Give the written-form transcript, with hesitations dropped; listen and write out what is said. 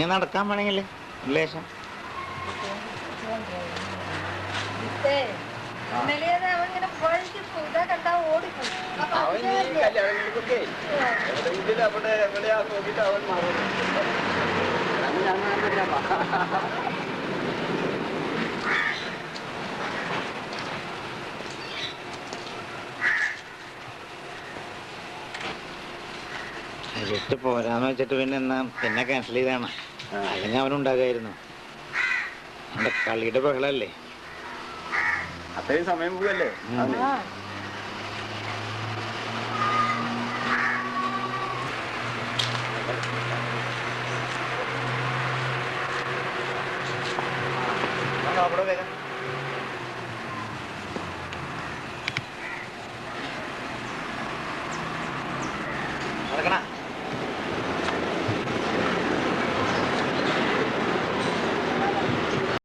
നീ നടക്കാൻ വേണമെങ്കിൽ ലേശം വിട്ട് പോരാന്ന് വെച്ചിട്ട് പിന്നെ ക്യാൻസൽ ചെയ്താണ്. അല്ലെങ്കിൽ അവനുണ്ടാകായിരുന്നു. അവന്റെ കളിയുടെ ബഹളല്ലേ. അത്രയും സമയം പോവല്ലേ. അവിടെ വേഗം